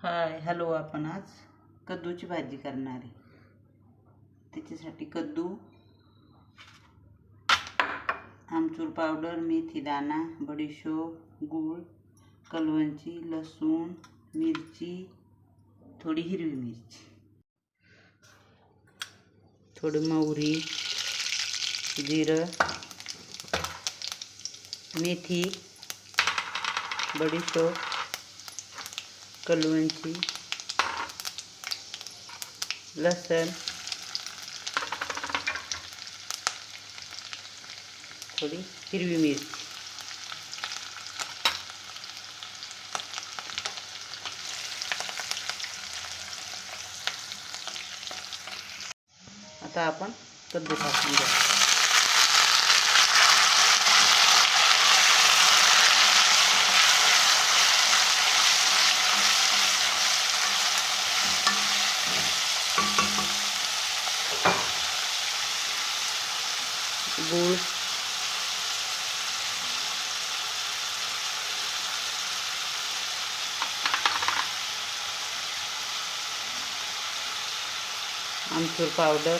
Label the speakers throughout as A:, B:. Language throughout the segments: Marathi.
A: हाय हॅलो, आपण आज कद्दूची भाजी करणार आहे. त्याच्यासाठी कद्दू, आमचूर पावडर, मेथी दाणा, बडीशोप, गूळ, कलवंची, लसूण, मिरची, थोडी हिरवी मिरची, थोडी मोहरी, जिरं, मेथी, बडीशोप, कलवंची, लसण, थोडी हिरवी मिरची. आता आपण कद्दू टाकून घ्या. गूळ, आमचूर पावडर,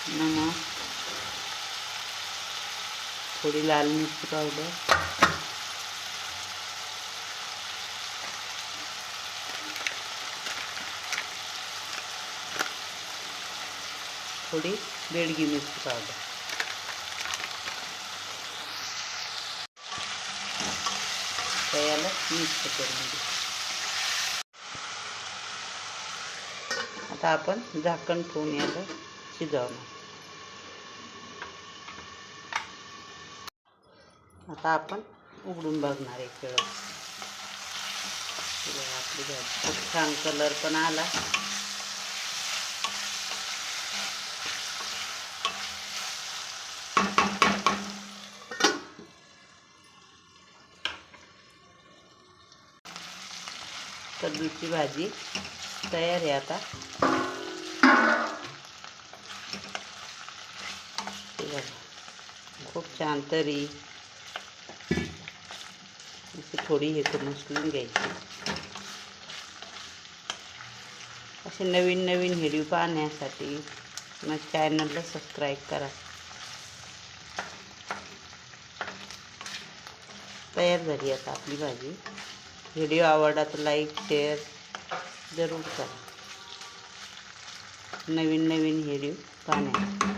A: नमक, थोडी लाल मिरची पावडर, थोडी बेडगी मिरची पावडर. याला मिक्स करून घेऊ. आता आपण झाकण ठेवून याला शिजवणार. आता आपण उघडून बघणार एक वेळ. आपली भाजी खूप छान कलर पण आला. कद्दूची भाजी तयार आहे. आता खूप छान तरी अशी थोडी हे करून उचलून घ्यायची. असे नवीन नवीन व्हिडिओ पाहण्यासाठी मग चॅनलला सबस्क्राईब करा. तयार झाली आता आपली भाजी. व्हिडिओ आवडला तर लाईक शेअर जरूर करा. नवीन नवीन व्हिडिओ पाहण्यासाठी.